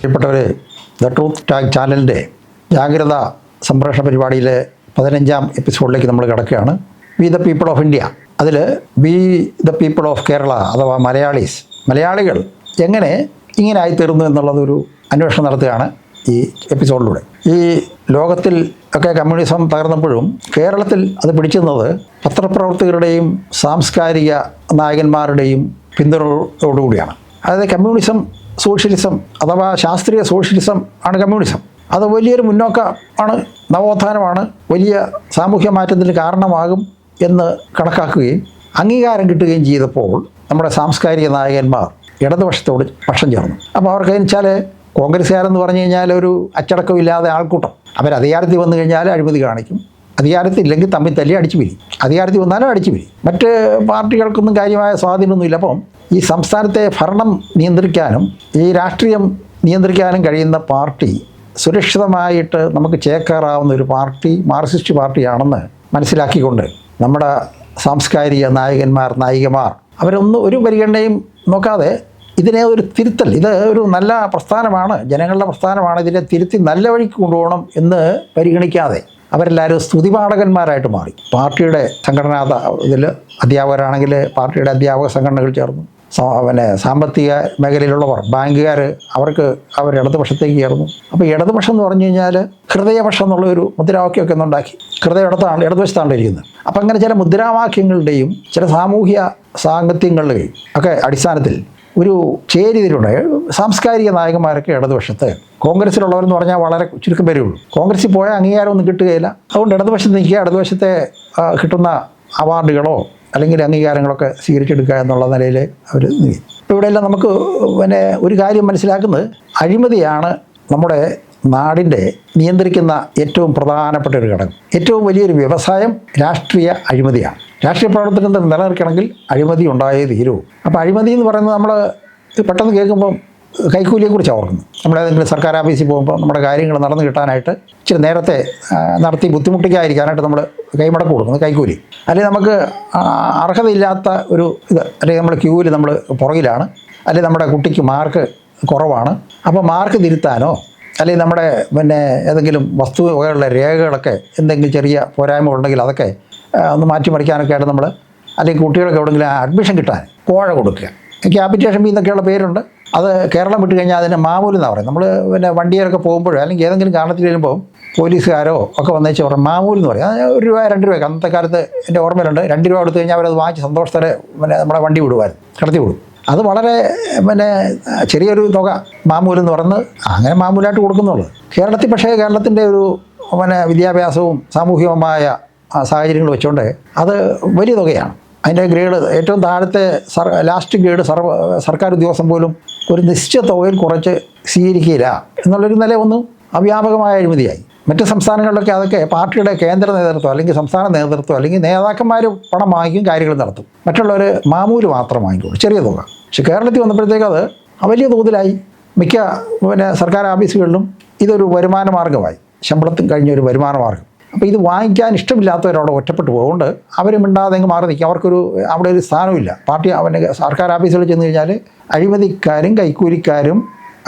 പ്രിയപ്പെട്ടവരെ, the truth tag ചാനലിൻ്റെ ജാഗ്രത സംപ്രേഷണ പരിപാടിയിലെ 15ാം എപ്പിസോഡിലേക്ക് നമ്മൾ കിടക്കുകയാണ്. We the people of India. അതിൽ we the people of Kerala അഥവാ മലയാളികൾ എങ്ങനെ ഇങ്ങനെ ആയിത്തീർന്നു എന്നുള്ളതൊരു അന്വേഷണം നടത്തുകയാണ് ഈ എപ്പിസോഡിലൂടെ. ഈ ലോകത്തിൽ ഒക്കെ കമ്മ്യൂണിസം തകർന്നപ്പോഴും കേരളത്തിൽ അത് പിടിച്ചുന്നത് പത്രപ്രവർത്തകരുടെയും സാംസ്കാരിക നായകന്മാരുടെയും പിന്തുണയോടുകൂടിയാണ്. അതായത് കമ്മ്യൂണിസം, സോഷ്യലിസം അഥവാ ശാസ്ത്രീയ സോഷ്യലിസം ആണ് കമ്മ്യൂണിസം. അത് വലിയൊരു മുന്നോക്കമാണ്, നവോത്ഥാനമാണ്, വലിയ സാമൂഹ്യ മാറ്റത്തിന് കാരണമാകും എന്ന് കണക്കാക്കുകയും അംഗീകാരം കിട്ടുകയും ചെയ്തപ്പോൾ നമ്മുടെ സാംസ്കാരിക നായകന്മാർ ഇടതുപക്ഷത്തോട് പക്ഷം ചേർന്നു. അപ്പോൾ അവർക്ക് വെച്ചാൽ കോൺഗ്രസ്സുകാരെന്ന് പറഞ്ഞു കഴിഞ്ഞാൽ ഒരു അച്ചടക്കമില്ലാതെ ആൾക്കൂട്ടം. അവർ അധികാരത്തിൽ വന്നു കഴിഞ്ഞാൽ അഴിമതി കാണിക്കും, അധികാരത്തിൽ ഇല്ലെങ്കിൽ തമ്മിൽ തല്ലി അടിച്ചു പിരി, അധികാരത്തിൽ വന്നാലും അടിച്ചു പിരി. മറ്റ് പാർട്ടികൾക്കൊന്നും കാര്യമായ സ്വാധീനമൊന്നുമില്ല. അപ്പം ഈ സംസ്ഥാനത്തെ ഭരണം നിയന്ത്രിക്കാനും ഈ രാഷ്ട്രീയം നിയന്ത്രിക്കാനും കഴിയുന്ന പാർട്ടി സുരക്ഷിതമായിട്ട് നമുക്ക് ചേക്കേറാവുന്ന ഒരു പാർട്ടി മാർക്സിസ്റ്റ് പാർട്ടിയാണെന്ന് മനസ്സിലാക്കിക്കൊണ്ട് നമ്മുടെ സാംസ്കാരിക നായികമാർ അവരൊന്നും ഒരു പരിഗണനയും നോക്കാതെ ഇതിനെ ഒരു തിരുത്തൽ, ഇത് ഒരു നല്ല പ്രസ്ഥാനമാണ്, ജനങ്ങളുടെ പ്രസ്ഥാനമാണ്, ഇതിനെ തിരുത്തി നല്ല വഴിക്ക് കൊണ്ടുപോകണം എന്ന് പരിഗണിക്കാതെ അവരെല്ലാവരും സ്തുതിപാഠകന്മാരായിട്ട് മാറി. പാർട്ടിയുടെ സംഘടനാ ഇതിൽ അധ്യാപകരാണെങ്കിൽ പാർട്ടിയുടെ അധ്യാപക സംഘടനകൾ ചേർന്നു. സാമ്പത്തിക മേഖലയിലുള്ളവർ, ബാങ്കുകാർ, അവർ ഇടതുപക്ഷത്തേക്ക് ചേർന്നു. അപ്പോൾ ഇടതുപക്ഷം എന്ന് പറഞ്ഞു കഴിഞ്ഞാൽ ഹൃദയപക്ഷം എന്നുള്ളൊരു മുദ്രാവാക്യമൊക്കെ ഒന്നുണ്ടാക്കി. ഇടതുവശത്താണ് ഇരിക്കുന്നത്. അപ്പം അങ്ങനെ ചില മുദ്രാവാക്യങ്ങളുടെയും ചില സാമൂഹ്യ സാങ്കത്യങ്ങളുടെയും ഒക്കെ അടിസ്ഥാനത്തിൽ ഒരു ചേരിതിലുണ്ട്. സാംസ്കാരിക നായകന്മാരൊക്കെ ഇടതുപക്ഷത്ത്, കോൺഗ്രസ്സിലുള്ളവരെന്ന് പറഞ്ഞാൽ വളരെ ചുരുക്കം പേരേ ഉള്ളൂ. കോൺഗ്രസ്സിൽ പോയാൽ അംഗീകാരമൊന്നും കിട്ടുകയില്ല. അതുകൊണ്ട് ഇടതുപക്ഷത്ത് നിൽക്കുക, ഇടതുപക്ഷത്തെ കിട്ടുന്ന അവാർഡുകളോ അല്ലെങ്കിൽ അംഗീകാരങ്ങളൊക്കെ സ്വീകരിച്ചെടുക്കുക എന്നുള്ള നിലയിൽ അവർ നീങ്ങി. ഇപ്പോൾ ഇവിടെയെല്ലാം നമുക്ക് ഒരു കാര്യം മനസ്സിലാക്കുന്നത്, അഴിമതിയാണ് നമ്മുടെ നാടിൻ്റെ നിയന്ത്രിക്കുന്ന ഏറ്റവും പ്രധാനപ്പെട്ട ഒരു ഘടകം. ഏറ്റവും വലിയൊരു വ്യവസായം രാഷ്ട്രീയ അഴിമതിയാണ്. രാഷ്ട്രീയ പ്രവർത്തനം നിലനിൽക്കണമെങ്കിൽ അഴിമതി ഉണ്ടായേ തീരൂ. അപ്പോൾ അഴിമതി എന്ന് പറയുന്നത് നമ്മൾ പെട്ടെന്ന് കേൾക്കുമ്പം കൈക്കൂലിയെക്കുറിച്ചാണ് ഓർക്കുന്നത്. നമ്മളേതെങ്കിലും സർക്കാർ ഓഫീസിൽ പോകുമ്പോൾ നമ്മുടെ കാര്യങ്ങൾ നടന്നു കിട്ടാനായിട്ട് ഇച്ചിരി നേരത്തെ നടത്തി ബുദ്ധിമുട്ടിക്കാതിരിക്കാനായിട്ട് നമ്മൾ കൈമടക്ക് കൊടുക്കുന്നത് കൈക്കൂലി. അല്ലെങ്കിൽ നമുക്ക് അർഹതയില്ലാത്ത ഒരു ഇത്, അല്ലെങ്കിൽ നമ്മുടെ ക്യൂവിൽ നമ്മൾ പുറകിലാണ്, അല്ലെങ്കിൽ നമ്മുടെ കുട്ടിക്ക് മാർക്ക് കുറവാണ്, അപ്പോൾ മാർക്ക് തിരുത്താനോ അല്ലെങ്കിൽ നമ്മുടെ ഏതെങ്കിലും വസ്തുവകകളുടെ രേഖകളൊക്കെ എന്തെങ്കിലും ചെറിയ പോരായ്മ ഉണ്ടെങ്കിൽ അതൊക്കെ ഒന്ന് മാറ്റിമറിക്കാനൊക്കെ ആയിട്ട് നമ്മൾ, അല്ലെങ്കിൽ കുട്ടികൾക്ക് എവിടെയെങ്കിലും അഡ്മിഷൻ കിട്ടാൻ കോഴ കൊടുക്കുക, ക്യാപിറ്റേഷൻ ഫീ എന്നൊക്കെയുള്ള പേരുണ്ട്. അത് കേരളം വിട്ട് കഴിഞ്ഞാൽ അതിന് മാമൂല് എന്നാണ് പറയും. നമ്മൾ വണ്ടിയിലൊക്കെ പോകുമ്പോഴോ അല്ലെങ്കിൽ ഏതെങ്കിലും കാരണത്തിൽ വരുമ്പോൾ പോലീസുകാരോ ഒക്കെ വന്നേച്ച് പറയും മാമൂല് എന്ന് പറയും. 1 രൂപ 2 രൂപ അന്നത്തെ കാലത്ത് എൻ്റെ ഓർമ്മയിലുണ്ട്. 2 രൂപ കൊടുത്തു കഴിഞ്ഞാൽ അവരത് വാങ്ങിച്ച് സന്തോഷത്തോടെ നമ്മുടെ വണ്ടി വിടുമായിരുന്നു, കടത്തി വിടും. അത് വളരെ ചെറിയൊരു തുക മാമൂലെന്ന് പറഞ്ഞ് അങ്ങനെ മാമൂലായിട്ട് കൊടുക്കുന്നുള്ളൂ. കേരളത്തിൽ പക്ഷേ കേരളത്തിൻ്റെ ഒരു വിദ്യാഭ്യാസവും സാമൂഹികമായ സാഹചര്യങ്ങൾ വെച്ചുകൊണ്ട് അത് വലിയ തുകയാണ്. അതിൻ്റെ ഗ്രേഡ് ഏറ്റവും താഴത്തെ ലാസ്റ്റ് ഗ്രേഡ് സർക്കാർ ഉദ്യോഗസ്ഥൻ പോലും ഒരു നിശ്ചിത തുകയിൽ കുറച്ച് സ്വീകരിക്കില്ല എന്നുള്ളൊരു നില ഒന്നും അവ്യാപകമായ അഴിമതിയായി. മറ്റ് സംസ്ഥാനങ്ങളിലൊക്കെ അതൊക്കെ പാർട്ടിയുടെ കേന്ദ്ര നേതൃത്വം അല്ലെങ്കിൽ സംസ്ഥാന നേതൃത്വം അല്ലെങ്കിൽ നേതാക്കന്മാർ പണം വാങ്ങിക്കും, കാര്യങ്ങൾ നടത്തും. മറ്റുള്ളവർ മാമൂല് മാത്രം വാങ്ങിക്കുള്ളൂ, ചെറിയ തുക. പക്ഷെ കേരളത്തിൽ വന്നപ്പോഴത്തേക്ക് അത് വലിയ തോതിലായി. മിക്ക സർക്കാർ ഓഫീസുകളിലും ഇതൊരു വരുമാന മാർഗ്ഗമായി, ശമ്പളത്തിൽ കഴിഞ്ഞൊരു വരുമാന മാർഗ്ഗം. അപ്പോൾ ഇത് വാങ്ങിക്കാൻ ഇഷ്ടമില്ലാത്തവരവിടെ ഒറ്റപ്പെട്ടു പോകുകൊണ്ട് അവർ മിണ്ടാതെ മാറി നിൽക്കും. അവർക്കൊരു അവിടെ ഒരു സ്ഥാനമില്ല. പാർട്ടി സർക്കാർ ഓഫീസുകളിൽ ചെന്ന് കഴിഞ്ഞാൽ അഴിമതിക്കാരും കൈക്കൂലിക്കാരും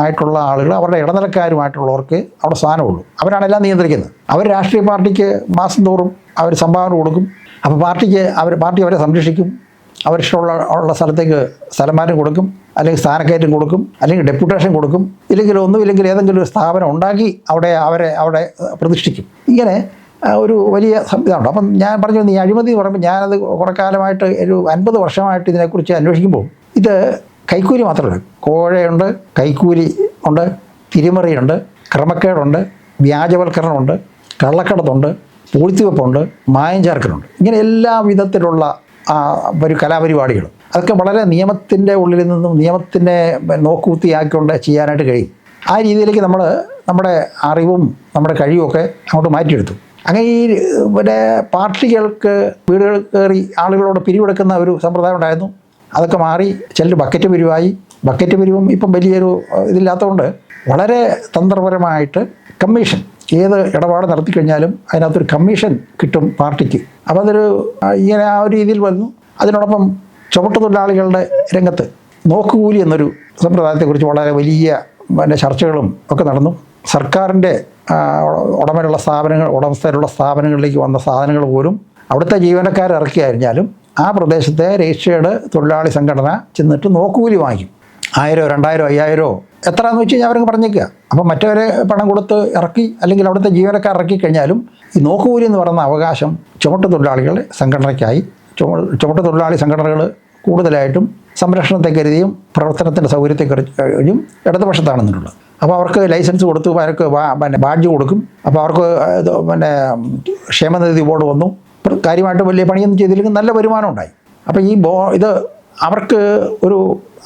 ആയിട്ടുള്ള ആളുകൾ, അവരുടെ ഇടനിലക്കാരുമായിട്ടുള്ളവർക്ക് അവിടെ സ്ഥാനമുള്ളൂ. അവരാണ് എല്ലാം നിയന്ത്രിക്കുന്നത്. അവർ രാഷ്ട്രീയ പാർട്ടിക്ക് മാസം തോറും അവർ സംഭാവന കൊടുക്കും. അപ്പോൾ പാർട്ടി അവരെ സംരക്ഷിക്കും. അവരിഷ്ടമുള്ള സ്ഥലത്തേക്ക് സ്ഥലമാറ്റം കൊടുക്കും, അല്ലെങ്കിൽ സ്ഥാനക്കയറ്റം കൊടുക്കും, അല്ലെങ്കിൽ ഡെപ്യൂട്ടേഷൻ കൊടുക്കും, ഒന്നുമില്ലെങ്കിൽ ഏതെങ്കിലും ഒരു സ്ഥാപനം ഉണ്ടാക്കി അവിടെ പ്രതിഷ്ഠിക്കും. ഇങ്ങനെ ഒരു വലിയ സംവിധാനമുണ്ട്. അപ്പം ഞാൻ പറഞ്ഞു, ഈ അഴിമതി എന്ന് പറയുമ്പോൾ ഞാനത് കുറേ കാലമായിട്ട് ഒരു 50 വർഷമായിട്ട് ഇതിനെക്കുറിച്ച് അന്വേഷിക്കുമ്പോൾ ഇത് കൈക്കൂലി മാത്രമല്ല, കോഴയുണ്ട്, കൈക്കൂലി ഉണ്ട്, തിരിമറിയുണ്ട്, ക്രമക്കേടുണ്ട്, വ്യാജവൽക്കരണമുണ്ട്, കള്ളക്കടത്തുണ്ട്, പൂഴ്ത്തിവെപ്പുണ്ട്, മായം ചേർക്കലുണ്ട്. ഇങ്ങനെ എല്ലാ വിധത്തിലുള്ള കലാപരിപാടികൾ അതൊക്കെ വളരെ നിയമത്തിൻ്റെ ഉള്ളിൽ നിന്നും നിയമത്തിൻ്റെ നോക്കുകുത്തിയാക്കിക്കൊണ്ട് ചെയ്യാനായിട്ട് കഴിയും. ആ രീതിയിലേക്ക് നമ്മുടെ അറിവും നമ്മുടെ കഴിവുമൊക്കെ അങ്ങോട്ട് മാറ്റിയെടുത്തു. അങ്ങനെ ഈ പാർട്ടികൾക്ക് വീടുകൾ കയറി ആളുകളോട് പിരിവെടുക്കുന്ന ഒരു സമ്പ്രദായം ഉണ്ടായിരുന്നു. അതൊക്കെ മാറി ബക്കറ്റ് പിരിവായി. ബക്കറ്റ് പിരിവും ഇപ്പം വലിയൊരു ഇതില്ലാത്തതുകൊണ്ട് വളരെ തന്ത്രപരമായിട്ട് കമ്മീഷൻ, ഏത് ഇടപാട് നടത്തിക്കഴിഞ്ഞാലും അതിനകത്തൊരു കമ്മീഷൻ കിട്ടും പാർട്ടിക്ക്. അപ്പോൾ അതൊരു ഇങ്ങനെ ആ ഒരു രീതിയിൽ വന്നു. അതിനോടൊപ്പം ചുമട്ടുതൊഴിലാളികളുടെ രംഗത്ത് നോക്കുകൂലി എന്നൊരു സമ്പ്രദായത്തെക്കുറിച്ച് വളരെ വലിയ പിന്നെ ചർച്ചകളും ഒക്കെ നടന്നു. സർക്കാരിൻ്റെ ഉടമസ്ഥയിലുള്ള സ്ഥാപനങ്ങളിലേക്ക് വന്ന സാധനങ്ങൾ പോലും അവിടുത്തെ ജീവനക്കാർ ഇറക്കിയായിരുന്നാലും ആ പ്രദേശത്തെ രജിസ്റ്റേർഡ് തൊഴിലാളി സംഘടന ചെന്നിട്ട് നോക്കുകൂലി വാങ്ങിക്കും. 1000, 2000, 5000 എത്രയാണെന്ന് വെച്ച് കഴിഞ്ഞാൽ അവർക്ക് പറഞ്ഞേക്കുക. അപ്പം മറ്റവരെ പണം കൊടുത്ത് ഇറക്കി അല്ലെങ്കിൽ അവിടുത്തെ ജീവനക്കാർ ഇറക്കി കഴിഞ്ഞാലും ഈ നോക്കുകൂലി എന്ന് പറയുന്ന അവകാശം ചുമട്ടുതൊഴിലാളികളുടെ സംഘടനയ്ക്കായി. ചുമട്ടുതൊഴിലാളി സംഘടനകൾ കൂടുതലായിട്ടും സംരക്ഷണത്തെ കരുതിയും പ്രവർത്തനത്തിൻ്റെ സൗകര്യത്തെ കഴിഞ്ഞും ഇടതുപക്ഷത്താണ് നിന്നുള്ളത്. അപ്പോൾ അവർക്ക് ലൈസൻസ് കൊടുത്തു, അവർക്ക് ബാഡ്ജ് കൊടുക്കും. അപ്പോൾ അവർക്ക് പിന്നെ ക്ഷേമനിധി ബോർഡ് വന്നു. കാര്യമായിട്ട് വലിയ പണിയൊന്നും ചെയ്തില്ലെങ്കിൽ നല്ല വരുമാനം ഉണ്ടായി. അപ്പോൾ ഇത് അവർക്ക് ഒരു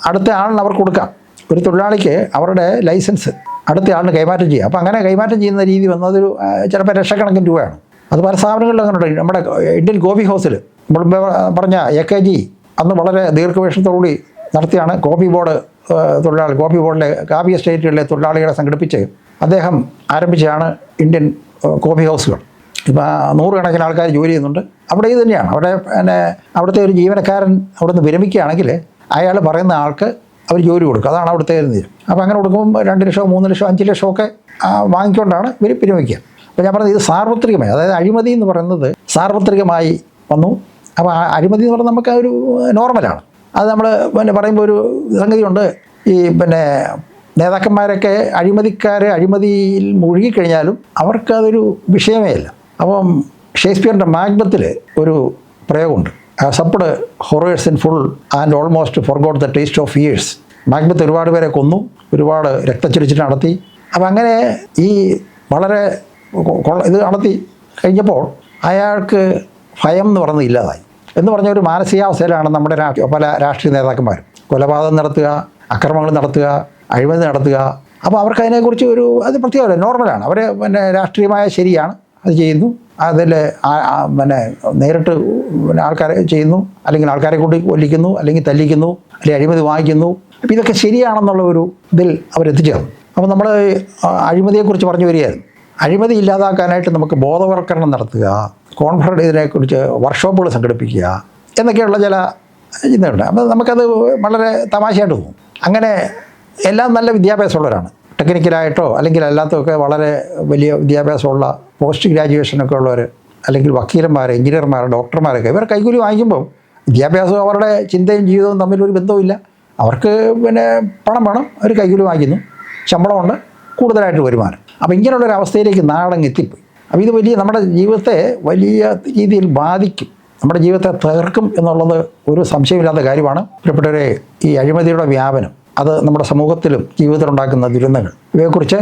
അടുത്ത ആളിന് അവർക്ക് കൊടുക്കാം. ഒരു തൊഴിലാളിക്ക് അവരുടെ ലൈസൻസ് അടുത്ത ആളിന് കൈമാറ്റം ചെയ്യാം. അപ്പോൾ അങ്ങനെ കൈമാറ്റം ചെയ്യുന്ന രീതി വന്നതൊരു ചിലപ്പോൾ ലക്ഷക്കണക്കിന് രൂപയാണ്. അത് പല സ്ഥാപനങ്ങളിലും അങ്ങനെ ഉണ്ട്. നമ്മുടെ ഇന്ത്യൻ കോഫി ഹൗസിൽ നമ്മൾ പറഞ്ഞ AKG അന്ന് വളരെ ദീർഘവീക്ഷണത്തോടുകൂടി നടത്തിയാണ് കോഫി ബോർഡിലെ കാപ്പി എസ്റ്റേറ്റുകളിലെ തൊഴിലാളികളെ സംഘടിപ്പിച്ച് അദ്ദേഹം ആരംഭിച്ചതാണ് ഇന്ത്യൻ കോഫി ഹൗസുകൾ. ഇപ്പോൾ 100 കണക്കിന് ആൾക്കാർ ജോലി ചെയ്യുന്നുണ്ട്. അവിടെ ഇത് തന്നെയാണ്. അവിടുത്തെ ഒരു ജീവനക്കാരൻ അവിടെ നിന്ന് വിരമിക്കുകയാണെങ്കിൽ അയാൾ പറയുന്ന ആൾക്ക് അവർ ജോലി കൊടുക്കും. അതാണ് അവിടുത്തെ നിയമം. അപ്പോൾ അങ്ങനെ കൊടുക്കുമ്പോൾ 2 ലക്ഷം, 3 ലക്ഷം, 5 ലക്ഷമൊക്കെ വാങ്ങിക്കൊണ്ടാണ് ഇവർ വിരമിക്കുക. അപ്പോൾ ഞാൻ പറഞ്ഞത് ഇത് സാർവത്രികമായി, അതായത് അഴിമതി എന്ന് പറയുന്നത് സാർവത്രികമായി വന്നു. അപ്പോൾ അഴിമതി എന്ന് പറയുന്നത് നമുക്ക് ഒരു നോർമലാണ്. അത് നമ്മൾ പറയുമ്പോൾ ഒരു സംഗതിയുണ്ട്. ഈ നേതാക്കന്മാരൊക്കെ അഴിമതിയിൽ മുഴുകിക്കഴിഞ്ഞാലും അവർക്കതൊരു വിഷയമേ അല്ല. അപ്പം ഷേക്സ്പിയറിൻ്റെ മാക്ബത്തിൽ ഒരു പ്രയോഗമുണ്ട്. Supped horrors in full and almost forgot the taste of years. Macbeth ഒരുപാട് പേരെ കൊന്നു, ഒരുപാട് രക്തച്ചൊരിച്ചിട്ട് നടത്തി. അപ്പം അങ്ങനെ ഈ വളരെ ഇത് നടത്തി കഴിഞ്ഞപ്പോൾ അയാൾക്ക് ഭയം എന്ന് പറയുന്നത് ഇല്ലാതായി എന്ന് പറഞ്ഞ ഒരു മാനസികാവസ്ഥയിലാണ് നമ്മുടെ പല രാഷ്ട്രീയ നേതാക്കന്മാരും. കൊലപാതകം നടത്തുക, അക്രമങ്ങൾ നടത്തുക, അഴിമതി നടത്തുക. അപ്പോൾ അവർക്ക് അതിനെക്കുറിച്ച് അത് പ്രത്യേകമല്ല, നോർമലാണ്. അവർ രാഷ്ട്രീയമായ ശരിയാണ്, അത് ചെയ്യുന്നു. അതിൽ നേരിട്ട് ആൾക്കാരെ ചെയ്യുന്നു, അല്ലെങ്കിൽ ആൾക്കാരെ കൂടി കൊല്ലിക്കുന്നു, അല്ലെങ്കിൽ തല്ലിക്കുന്നു, അല്ലെങ്കിൽ അഴിമതി വാങ്ങിക്കുന്നു. അപ്പോൾ ഇതൊക്കെ ശരിയാണെന്നുള്ള ഒരു ഇതിൽ അവരെത്തിച്ചേർന്നു. അപ്പോൾ നമ്മൾ അഴിമതിയെക്കുറിച്ച് പറഞ്ഞു വരികയായിരുന്നു. അഴിമതി ഇല്ലാതാക്കാനായിട്ട് നമുക്ക് ബോധവൽക്കരണം നടത്തുക, കോൺഫറൻസ് ഇതിനെക്കുറിച്ച് വർക്ക്ഷോപ്പുകൾ സംഘടിപ്പിക്കുക എന്നൊക്കെയുള്ള ചില ഇതുണ്ട്. അപ്പോൾ നമുക്കത് വളരെ തമാശയായിട്ട് തോന്നും. അങ്ങനെ എല്ലാം നല്ല വിദ്യാഭ്യാസമുള്ളവരാണ്. ടെക്നിക്കലായിട്ടോ അല്ലെങ്കിൽ അല്ലാത്തതൊക്കെ വളരെ വലിയ വിദ്യാഭ്യാസമുള്ള പോസ്റ്റ് ഗ്രാജുവേഷനൊക്കെ ഉള്ളവർ, അല്ലെങ്കിൽ വക്കീലന്മാർ, എഞ്ചിനീയർമാർ, ഡോക്ടർമാരൊക്കെ ഇവർ കൈക്കൂലി വാങ്ങിക്കുമ്പോൾ വിദ്യാഭ്യാസവും അവരുടെ ചിന്തയും ജീവിതവും തമ്മിലൊരു ബന്ധവുമില്ല. അവർക്ക് പണം വേണം, അവർ കൈക്കൂലി വാങ്ങിക്കുന്നു, ശമ്പളമുണ്ട്, കൂടുതലായിട്ട് വരുമാനം. അപ്പോൾ ഇങ്ങനെയുള്ളൊരു അവസ്ഥയിലേക്ക് നാടങ്ങ് എത്തിപ്പോയി. അപ്പോൾ ഇത് നമ്മുടെ ജീവിതത്തെ വലിയ രീതിയിൽ ബാധിക്കും, നമ്മുടെ ജീവിതത്തെ തകർക്കും എന്നുള്ളത് ഒരു സംശയമില്ലാത്ത കാര്യമാണ്. പ്രിയപ്പെട്ടവരെ, ഈ അഴിമതിയുടെ വ്യാപനം അത് നമ്മുടെ സമൂഹത്തിലും ജീവിതത്തിലുണ്ടാക്കുന്ന ദുരന്തങ്ങൾ ഇവയെക്കുറിച്ച്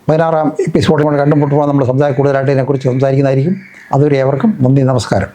16-ാം എപ്പിസോഡിൽ കണ്ടുമുട്ടുമ്പോൾ നമ്മൾ കൂടുതലായിട്ട് ഇതിനെക്കുറിച്ച് സംസാരിക്കുന്നതായിരിക്കും. അതുവരെ ഏവർക്കും നന്ദി, നമസ്കാരം.